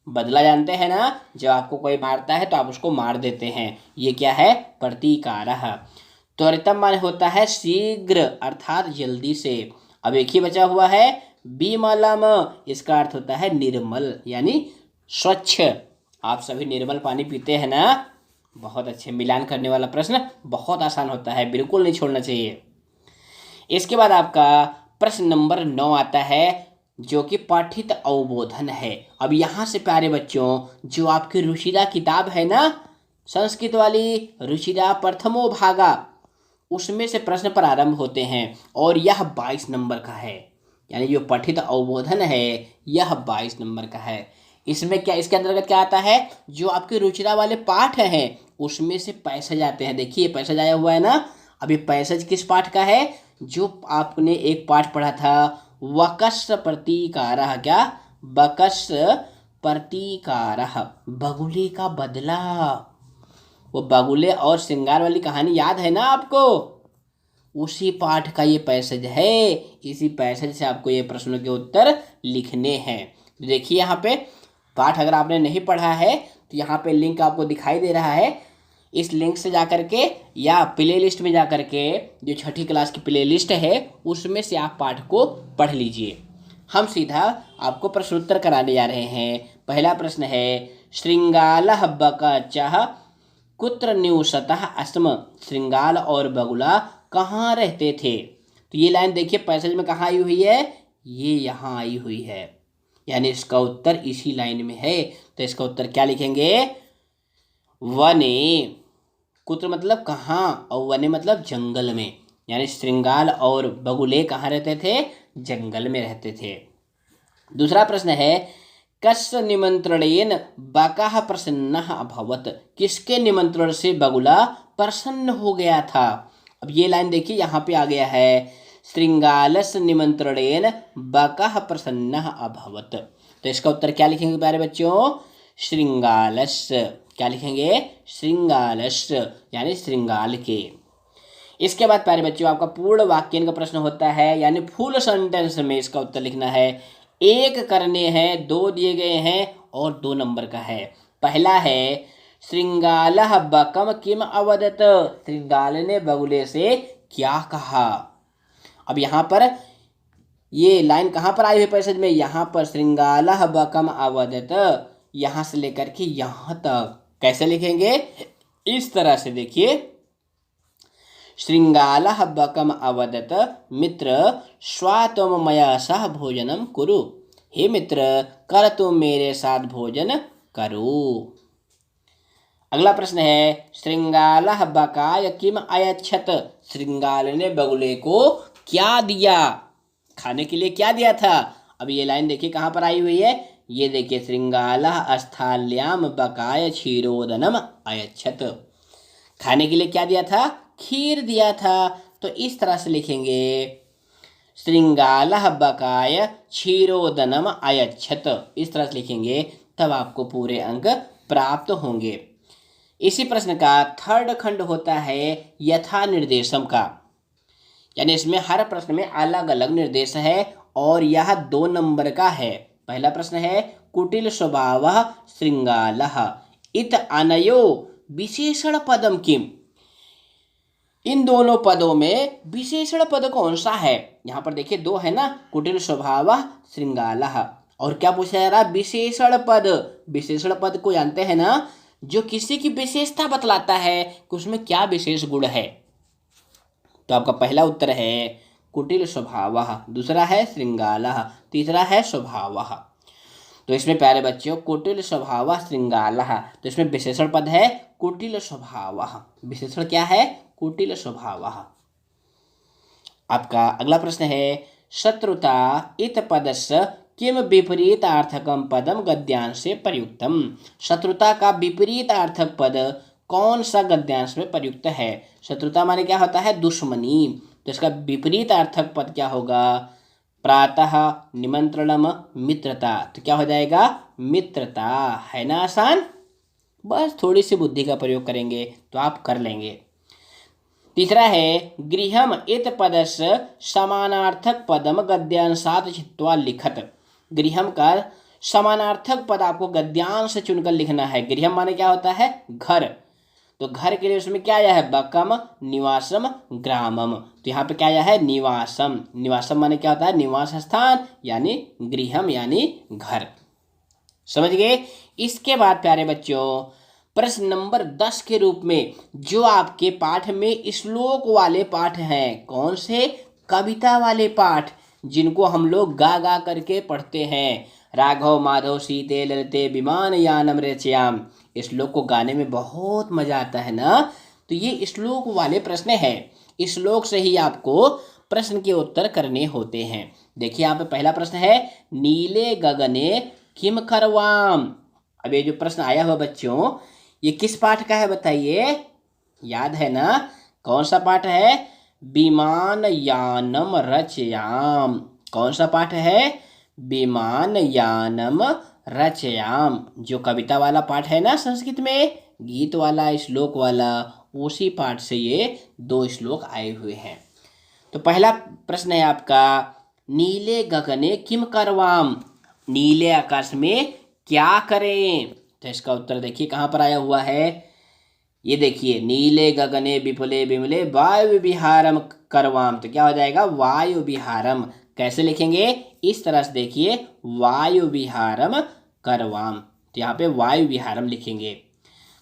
बदला जानते हैं ना? जब आपको कोई मारता है तो आप उसको मार देते हैं, ये क्या है? प्रतिकारः। त्वरितम माने होता है शीघ्र, अर्थात जल्दी से। अब एक ही बचा हुआ है विमलम। इसका अर्थ होता है निर्मल, यानी स्वच्छ। आप सभी निर्मल पानी पीते हैं ना? बहुत अच्छे। मिलान करने वाला प्रश्न बहुत आसान होता है, बिल्कुल नहीं छोड़ना चाहिए। इसके बाद आपका प्रश्न नंबर 9 आता है, जो कि पठित अवबोधन है। अब यहाँ से प्यारे बच्चों, जो आपकी रुचिरा किताब है ना, संस्कृत वाली रुचिरा प्रथमो भागा, उसमें से प्रश्न प्रारंभ होते हैं और यह 22 नंबर का है। यानी जो पठित अवबोधन है यह 22 नंबर का है। इसमें क्या, इसके अंतर्गत क्या आता है? जो आपके रुचिरा वाले पाठ हैं उसमें से पैसेज आते हैं। देखिए पैसेज आया हुआ है ना। अब ये पैसेज किस पाठ का है? जो आपने एक पाठ पढ़ा था, वकस प्रतिकारः। क्या? बकस प्रतिकारः, बगुले का बदला। वो बगुले और श्रृंगार वाली कहानी याद है ना आपको? उसी पाठ का ये पैसेज है। इसी पैसेज से आपको ये प्रश्नों के उत्तर लिखने हैं। देखिए यहाँ पे पाठ अगर आपने नहीं पढ़ा है तो यहाँ पे लिंक आपको दिखाई दे रहा है। इस लिंक से जाकर के या प्ले लिस्ट में जाकर के, जो 6ठी क्लास की प्ले लिस्ट है उसमें से आप पाठ को पढ़ लीजिए। हम सीधा आपको प्रश्नोत्तर कराने जा रहे हैं। पहला प्रश्न है, श्रृंगालः बकचः कुत्र निवसतः अस्म। श्रृंगाल और बगुला कहाँ रहते थे। तो ये लाइन देखिए पैसेज में कहाँ आई हुई है, ये यहाँ आई हुई है, यानी इसका उत्तर इसी लाइन में है। तो इसका उत्तर क्या लिखेंगे, वने। कुत्र मतलब कहाँ और वने मतलब जंगल में, यानी श्रृंगाल और बगुले कहाँ रहते थे, जंगल में रहते थे। दूसरा प्रश्न है कस्य निमंत्रणेन बकः प्रसन्नः अभवत्। किसके निमंत्रण से बगुला प्रसन्न हो गया था। अब ये लाइन देखिए यहाँ पे आ गया है, श्रृंगालस्य निमंत्रणेन बकः प्रसन्नः अभवत्। तो इसका उत्तर क्या लिखेंगे प्यारे बच्चों, श्रृंगालस्य। क्या लिखेंगे, श्रृंगालस्य, यानी श्रृंगाल के। इसके बाद प्यारे बच्चों आपका पूर्ण वाक्य का प्रश्न होता है, यानी फुल सेंटेंस में इसका उत्तर लिखना है। एक करने हैं, दो दिए गए हैं और 2 नंबर का है। पहला है श्रृंगालः बकम किम अवदत। श्रृंगाल ने बगुले से क्या कहा। अब यहाँ पर ये लाइन कहाँ पर आई हुई पैसेज में, यहाँ पर श्रृंगालः बकम अवदत, यहाँ से लेकर के यहाँ तक कैसे लिखेंगे, इस तरह से देखिए, श्रृंगालः बकम अवदत मित्र स्वात्वं मया सह भोजनम कुरु। हे मित्र कर तुम मेरे साथ भोजन करो। अगला प्रश्न है श्रृंगालः बकाय किम अयच्छत। श्रृंगाल ने बगुले को क्या दिया, खाने के लिए क्या दिया था। अब ये लाइन देखिए कहाँ पर आई हुई है, ये देखिए श्रृंगालः स्थाल्याम बकाय क्षीरोदनम अयच्छत। खाने के लिए क्या दिया था, खीर दिया था। तो इस तरह से लिखेंगे श्रृंगालः बकाय क्षीरोदनम अयच्छत। इस तरह से लिखेंगे तब आपको पूरे अंक प्राप्त होंगे। इसी प्रश्न का थर्ड खंड होता है यथा निर्देशम का, यानी इसमें हर प्रश्न में अलग अलग निर्देश है और यह 2 नंबर का है। पहला प्रश्न है कुटिल स्वभावः श्रृंगालः इत अनयो विशेषण पदम किम। इन दोनों पदों में विशेषण पद कौन सा है। यहाँ पर देखिए 2 है ना, कुटिल स्वभावः श्रृंगालः, और क्या पूछा जा रहा है, विशेषण पद। विशेषण पद को जानते हैं ना, जो किसी की विशेषता बतलाता है कि उसमें क्या विशेष गुण है। तो आपका पहला उत्तर है कुटिल स्वभावः, दूसरा है श्रृंगालः, तीसरा है स्वभावः। तो इसमें प्यारे बच्चों कुटिल स्वभावः श्रृंगालः, तो इसमें विशेषण पद है कुटिल स्वभावः। विशेषण क्या है, कुटिल स्वभावः। आपका अगला प्रश्न है शत्रुता इत पदस्य किम विपरीतार्थकम पदम गद्यांश से प्रयुक्तम। शत्रुता का विपरीतार्थक पद कौन सा गद्यांश में प्रयुक्त है। शत्रुता माने क्या होता है, दुश्मनी। तो इसका विपरीतार्थक पद क्या होगा, प्रातः निमंत्रणम मित्रता। तो क्या हो जाएगा, मित्रता। है ना आसान, बस थोड़ी सी बुद्धि का प्रयोग करेंगे तो आप कर लेंगे। तीसरा है गृहम इत पदस्य समानार्थक पदम गद्यांशात् छित्त्वा लिखत। गृहम का समानार्थक पद आपको गद्यांश से चुनकर लिखना है। गृहम माने क्या होता है, घर। तो घर के लिए उसमें क्या आया है, बकम निवासम ग्रामम। तो यहाँ पे क्या आया है, निवासम। निवासम माने क्या होता है, निवास स्थान, यानी गृहम यानी घर। समझ गए। इसके बाद प्यारे बच्चों प्रश्न नंबर 10 के रूप में जो आपके पाठ में श्लोक वाले पाठ हैं, कौन से, कविता वाले पाठ, जिनको हम लोग गा गा करके पढ़ते हैं। राघव माधव सीते ललिते विमान यानम रचयाम। इस श्लोक को गाने में बहुत मजा आता है ना। तो ये श्लोक वाले प्रश्न हैं, इस श्लोक से ही आपको प्रश्न के उत्तर करने होते हैं। देखिए यहाँ पे पहला प्रश्न है नीले गगने किम करवाम। अब ये जो प्रश्न आया हुआ बच्चों, ये किस पाठ का है बताइए, याद है ना, कौन सा पाठ है, विमान यानम रचयाम। कौन सा पाठ है, विमान यानम रचयाम। जो कविता वाला पाठ है ना संस्कृत में, गीत वाला, श्लोक वाला, उसी पाठ से ये 2 श्लोक आए हुए हैं। तो पहला प्रश्न है आपका नीले गगने किम करवाम। नीले आकाश में क्या करें। तो इसका उत्तर देखिए कहाँ पर आया हुआ है, ये देखिए नीले गगने विपुले विमले वायु विहारम करवाम। तो क्या हो जाएगा, वायु विहारम। कैसे लिखेंगे, इस तरह से देखिए, वायु विहारम करवाम। तो यहाँ पे वायु विहारम लिखेंगे।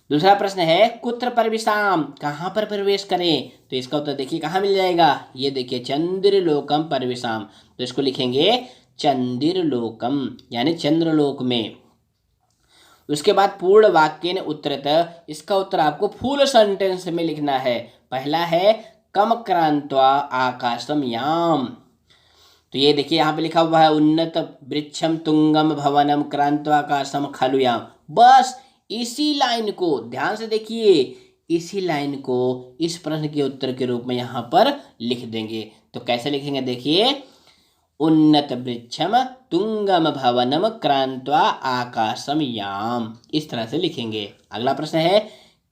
दूसरा प्रश्न है कुत्र प्रविशाम, कहाँ पर प्रवेश करें, तो इसका उत्तर देखिए कहाँ मिल जाएगा, ये देखिए चंद्रलोकम प्रविशाम, तो इसको लिखेंगे चंद्रलोकम यानी चंद्रलोक में। उसके बाद पूर्ण वाक्य उत्तरत, इसका उत्तर आपको फुल सेंटेंस में लिखना है। पहला है कम क्रांत्वा आकाशम याम, तो ये देखिए यहाँ पे लिखा हुआ है उन्नत वृक्षम तुंगम भवनम क्रांत्वा आकाशम खलुयाम। बस इसी लाइन को ध्यान से देखिए, इसी लाइन को इस प्रश्न के उत्तर के रूप में यहाँ पर लिख देंगे। तो कैसे लिखेंगे देखिए, उन्नत वृक्षम तुंगम भवनम क्रांत्वा आकाशम याम, इस तरह से लिखेंगे। अगला प्रश्न है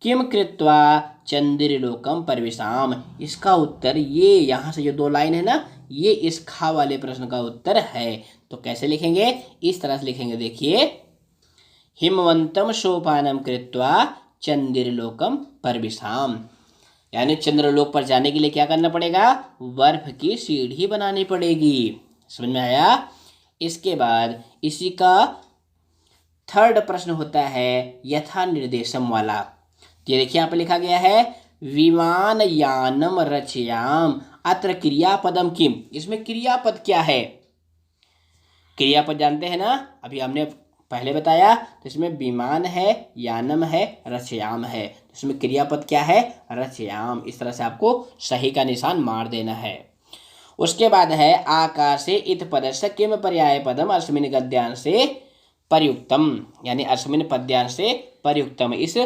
किम कृत्वा चंद्रलोकम प्रविशाम, इसका उत्तर ये यहाँ से जो 2 लाइन है ना, ये इस खा वाले प्रश्न का उत्तर है। तो कैसे लिखेंगे, इस तरह से लिखेंगे देखिए, हिमवंतम सोपानम कृत्वा चंद्रलोकम प्रविशाम, यानी चंद्रलोक पर जाने के लिए क्या करना पड़ेगा, बर्फ की सीढ़ी बनानी पड़ेगी। समझ में आया। इसके बाद इसी का थर्ड प्रश्न होता है यथा निर्देशम वाला। ये देखिए यहाँ पे लिखा गया है विमान यानम रचयाम अत्र क्रियापदम किम, इसमें क्रियापद क्या है, क्रियापद जानते हैं ना, अभी हमने पहले बताया। तो इसमें विमान है, यानम है, रचयाम है, तो इसमें क्रियापद क्या है, रचयाम। इस तरह से आपको सही का निशान मार देना है। उसके बाद है आकाशे इत पदस्य किम पर्याय पदम अस्मिन गद्यांश से प्रयुक्तम, यानी अस्मिन पद्यांश से प्रयुक्तम इस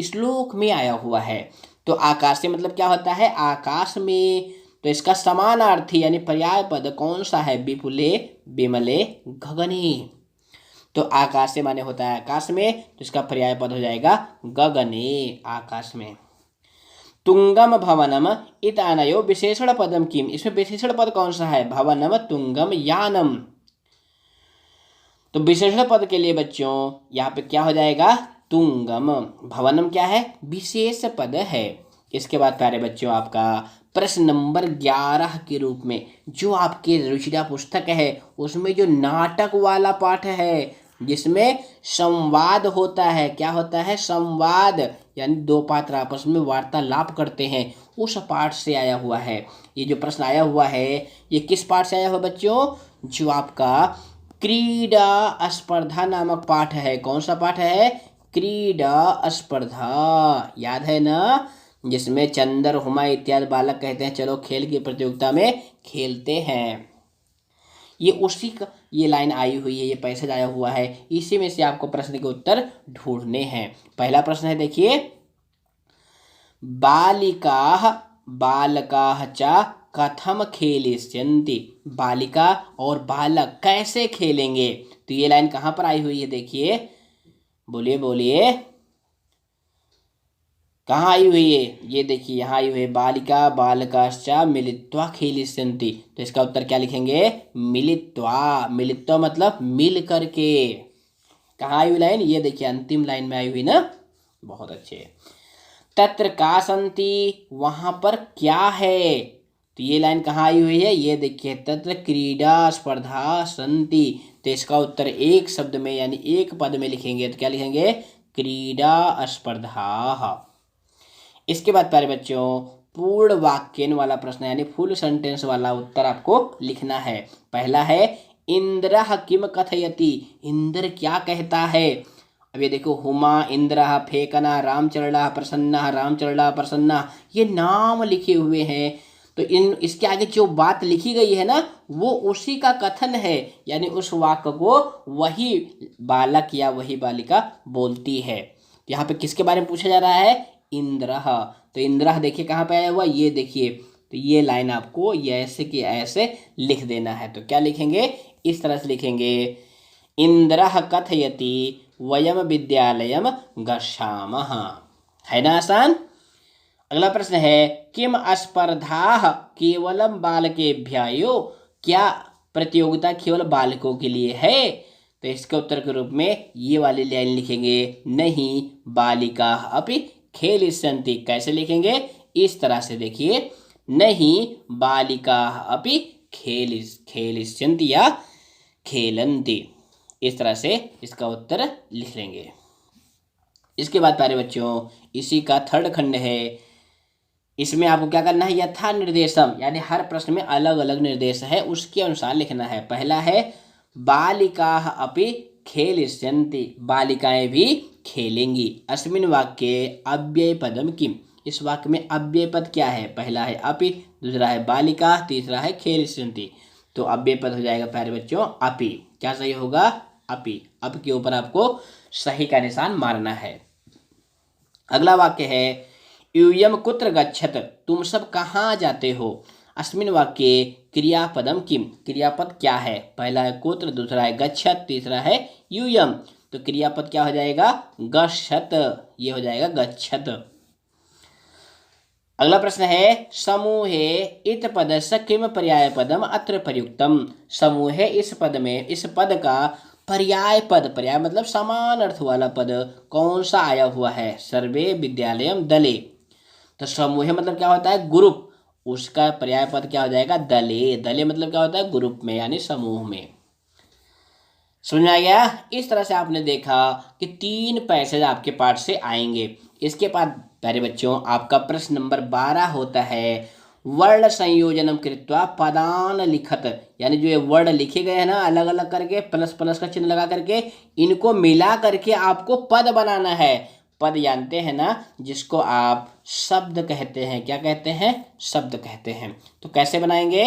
श्लोक में आया हुआ है। तो आकाश से मतलब क्या होता है, आकाश में, तो इसका समानार्थी यानी पर्याय पद कौन सा है, विपुले विमले गगने। तो आकाश से माने होता है आकाश में, तो इसका पर्याय पद हो जाएगा गगने, आकाश में। तुंगम भवनम इतानयो विशेषण पदम किम, इसमें विशेषण पद कौन सा है, भवनम तुंगम यानम। तो विशेषण पद के लिए बच्चों यहाँ पे क्या हो जाएगा, तुंगम, भवनम क्या है, विशेष पद है। इसके बाद प्यारे बच्चों आपका प्रश्न नंबर 11 के रूप में जो आपके रुचिरा पुस्तक है उसमें जो नाटक वाला पाठ है जिसमें संवाद होता है, क्या होता है, संवाद, यानी 2 पात्र आपस में वार्तालाप करते हैं, उस पाठ से आया हुआ है। ये जो प्रश्न आया हुआ है ये किस पाठ से आया हुआ बच्चों, जो आपका क्रीडा स्पर्धा नामक पाठ है। कौन सा पाठ है, क्रीडा स्पर्धा, याद है ना, जिसमें चंदर हुमा इत्यादि बालक कहते हैं चलो खेल की प्रतियोगिता में खेलते हैं। ये उसी का ये लाइन आई हुई है, ये पैसेज आया हुआ है, इसी में से आपको प्रश्न के उत्तर ढूंढने हैं। पहला प्रश्न है देखिए, बालिकाः बालकाः च कथम खेलिष्यन्ति, बालिका और बालक कैसे खेलेंगे। तो ये लाइन कहाँ पर आई हुई है देखिए, बोलिए बोलिए, कहाँ आई हुई है, ये देखिए यहाँ आई हुई है, बालिका बालकाश्च मिलित्वा खेलिष्यन्ति। तो इसका उत्तर क्या लिखेंगे, मिलित्वा, मिलित्वा मतलब मिल करके। कहाँ आई हुई लाइन, ये देखिए अंतिम लाइन में आई हुई ना, बहुत अच्छे। तत्र का सन्ति, वहाँ पर क्या है, तो ये लाइन कहाँ आई हुई है, ये देखिए तत्र क्रीडा स्पर्धा सन्ति। तो इसका उत्तर एक शब्द में यानी एक पद में लिखेंगे, तो क्या लिखेंगे, क्रीडा स्पर्धा। इसके बाद प्यारे बच्चों पूर्ण वाक्यन वाला प्रश्न यानी फुल सेंटेंस वाला उत्तर आपको लिखना है। पहला है इंद्रः किम कथयति, इंद्र क्या कहता है। अब ये देखो, हुमा इंद्रः फेकना रामचरणः प्रसन्नः रामचरणः प्रसन्नः, ये नाम लिखे हुए हैं। तो इसके आगे जो बात लिखी गई है ना वो उसी का कथन है, यानी उस वाक्य को वही बालक या वही बालिका बोलती है। यहाँ पे किसके बारे में पूछा जा रहा है, इंद्रः। तो इंद्रः देखिए कहाँ पे आया हुआ, ये देखिए, तो ये लाइन आपको ऐसे कि ऐसे लिख देना है। तो क्या लिखेंगे, इस तरह से लिखेंगे, इंद्रः कथयति वयम विद्यालयम गच्छामः, है ना आसान। अगला प्रश्न है किम स्पर्धा केवलम बालकेभ्यो, क्या प्रतियोगिता केवल बालकों के लिए है। तो इसके उत्तर के रूप में ये वाली लाइन लिखेंगे, नहीं बालिका अपि खेलिष्यन्ति। कैसे लिखेंगे, इस तरह से देखिए, नहीं बालिका अपि खेलिष्यन्ति या खेलन्ति। इस तरह से इसका उत्तर लिख लेंगे। इसके बाद प्यारे बच्चों इसी का थर्ड खंड है। इसमें आपको क्या करना है, यथा निर्देशम, यानी हर प्रश्न में अलग अलग निर्देश है, उसके अनुसार लिखना है। पहला है बालिकाः अपि खेलिष्यन्ति, बालिकाएं भी खेलेंगी। अस्मिन् वाक्ये अव्यय पदम किम, इस वाक्य में अव्यय पद क्या है? पहला है अपि, दूसरा है बालिका, तीसरा है खेलिष्यन्ति। तो अव्यय पद हो जाएगा प्यारे बच्चों अपि। क्या सही होगा? अपि। अप के ऊपर आपको सही का निशान मारना है। अगला वाक्य है यूयम कुत्र गच्छत, तुम सब कहाँ जाते हो? अस्मिन् वाक्ये क्रियापदम किम, क्रियापद क्या है? पहला है कुत्र, दूसरा है गच्छत, तीसरा है यूयम। तो क्रियापद क्या हो जाएगा? गच्छत, ये हो जाएगा गच्छत। अगला प्रश्न है समूहे इत पदस्य किम पर्याय पदम अत्र प्रयुक्तम, समूहे इस पद में, इस पद का पर्याय पद, पर्याय मतलब समान अर्थ वाला पद कौन सा आया हुआ है? सर्वे विद्यालयम दले, तो समूह मतलब क्या होता है? ग्रुप, उसका पर्याय पद क्या हो जाएगा? दले। दले मतलब क्या होता है? ग्रुप में, यानी समूह में। समझ में आ गया? इस तरह से आपने देखा कि 3 पैसेज आपके पाठ से आएंगे। इसके बाद प्यारे बच्चों आपका प्रश्न नंबर 12 होता है वर्ण संयोजनम कृत्वा पदान लिखत, यानी जो ये वर्ड लिखे गए हैं ना अलग अलग करके, प्लस प्लस का चिन्ह लगा करके, इनको मिला करके आपको पद बनाना है। पद जानते हैं ना, जिसको आप शब्द कहते हैं। क्या कहते हैं? शब्द कहते हैं। तो कैसे बनाएंगे?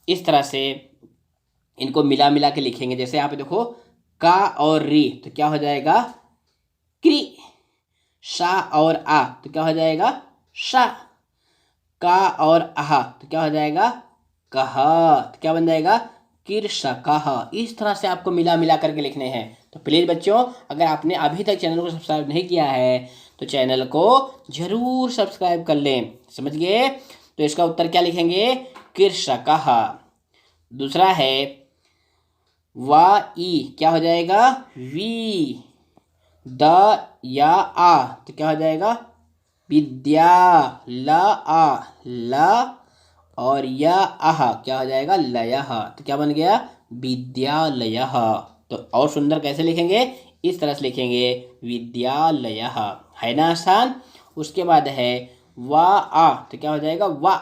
इस तरह से इनको मिला मिला के लिखेंगे। जैसे यहाँ पे देखो का और री, तो क्या हो जाएगा? क्री। सा और आ, तो क्या हो जाएगा? सा। का और आहा, तो क्या हो जाएगा? कहा। तो क्या बन जाएगा? कृषकः। इस तरह से आपको मिला मिला करके लिखने हैं। तो प्लीज़ बच्चों अगर आपने अभी तक चैनल को सब्सक्राइब नहीं किया है तो चैनल को जरूर सब्सक्राइब कर लें। समझ गए? तो इसका उत्तर क्या लिखेंगे? कृषकः। दूसरा है वा ई, क्या हो जाएगा? वी। द या आ, तो क्या हो जाएगा? विद्या। ल आ, ल और या आह, क्या हो जाएगा? लयः। तो क्या बन गया? विद्यालयः। तो और सुंदर कैसे लिखेंगे? इस तरह से लिखेंगे विद्यालयः, है ना आसान? उसके बाद है वा आ, तो क्या हो जाएगा? वा।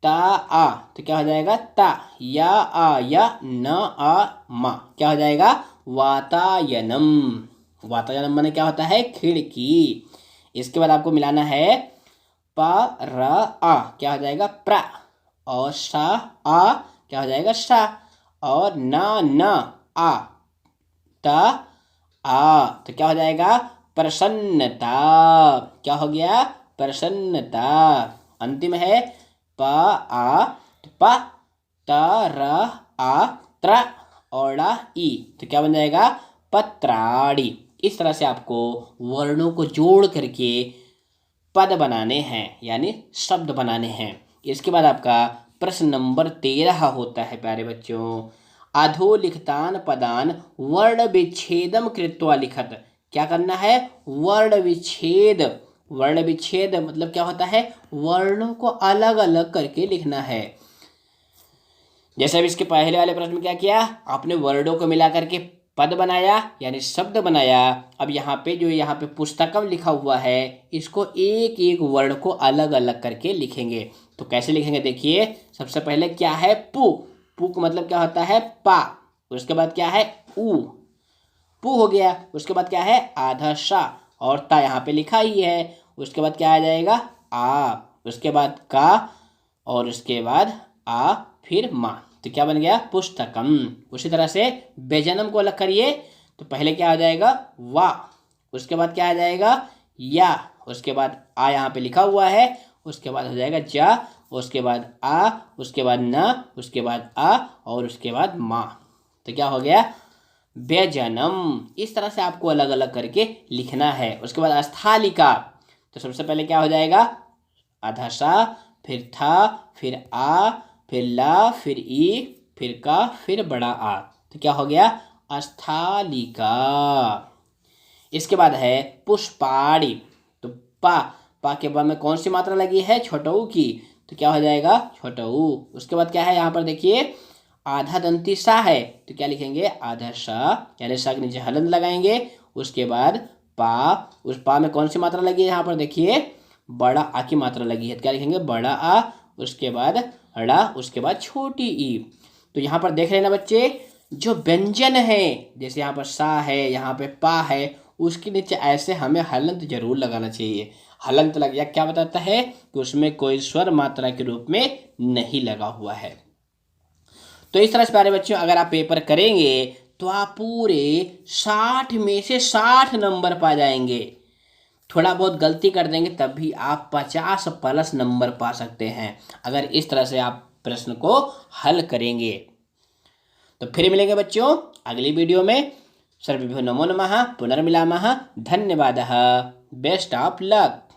ता आ, तो क्या हो जाएगा? ता। या आ, या न आ मा, क्या हो जाएगा? वातायनम। वातायनम माने क्या होता है? खिड़की। इसके बाद आपको मिलाना है प र आ, क्या हो जाएगा? प्र। और सा आ, क्या हो जाएगा? सा। और न आ, त आ, तो क्या हो जाएगा? प्रसन्नता। क्या हो गया? प्रसन्नता। अंतिम है प आ, तो प त र आ त्र और ई, तो क्या बन जाएगा? पत्राणि। इस तरह से आपको वर्णों को जोड़ करके पद बनाने हैं, यानी शब्द बनाने हैं। इसके बाद आपका प्रश्न नंबर 13 होता है प्यारे बच्चों अधोलिखितान पदान वर्ण विच्छेदम कृत्वा लिखत। क्या करना है? वर्ण विच्छेद। वर्ण विच्छेद मतलब क्या होता है? वर्णों को अलग अलग करके लिखना है। जैसे अब इसके पहले वाले प्रश्न में क्या किया? आपने वर्णों को मिला करके पद बनाया, यानी शब्द बनाया। अब यहाँ पे जो यहाँ पे पुस्तकम लिखा हुआ है, इसको एक एक वर्ण को अलग अलग करके लिखेंगे। तो कैसे लिखेंगे देखिए। सबसे पहले क्या है? पु। पु का मतलब क्या होता है? पा। उसके बाद क्या है? उ। पु हो गया। उसके बाद क्या है? आधा सा और ता यहाँ पे लिखा ही है। उसके बाद क्या आ जाएगा? आ। उसके बाद का और उसके बाद आ फिर मा, तो क्या बन गया? पुस्तकम। उसी तरह से व्यंजनम को अलग करिए। तो पहले क्या आ जाएगा? वा। उसके बाद क्या आ जाएगा? या। उसके बाद आ यहाँ पे लिखा हुआ है। उसके बाद हो जाएगा जा। उसके बाद आ। उसके बाद न। उसके बाद आ और उसके बाद मा, तो क्या हो गया? व्यंजनम। इस तरह से आपको अलग अलग करके लिखना है। उसके बाद अस्थालिका। तो सबसे पहले क्या हो जाएगा? आधा सा, फिर था, फिर आ, फिर ला, फिर ई, फिर का, फिर बड़ा आ, तो क्या हो गया? अस्थालिका। इसके बाद है पुष्पाणि। तो पा, पा के बाद में कौन सी मात्रा लगी है? छोटऊ की, तो क्या हो जाएगा? छोटऊ। उसके बाद क्या है यहाँ पर देखिए? आधा दंती सा है तो क्या लिखेंगे, आधा सा, यानी सा के नीचे हलंत लगाएंगे। उसके बाद पा, उस पा में कौन सी मात्रा लगी है, यहाँ पर देखिए बड़ा आ की मात्रा लगी है, तो क्या लिखेंगे, बड़ा आ। उसके बाद ड़ा, उसके बाद छोटी ई। तो यहाँ पर देख लेना बच्चे, जो व्यंजन है, जैसे यहाँ पर सा है, यहाँ पे पा है, उसके नीचे ऐसे हमें हलंत जरूर लगाना चाहिए। हलंत लग गया क्या बताता है कि उसमें कोई स्वर मात्रा के रूप में नहीं लगा हुआ है। तो इस तरह से प्यारे बच्चों अगर आप पेपर करेंगे तो आप पूरे 60 में से 60 नंबर पा जाएंगे। थोड़ा बहुत गलती कर देंगे तब भी आप 50+ नंबर पा सकते हैं, अगर इस तरह से आप प्रश्न को हल करेंगे। तो फिर मिलेंगे बच्चों अगली वीडियो में। सर्वेभ्यो नमो नमः, पुनर्मिलामः, धन्यवादः, बेस्ट ऑफ लक।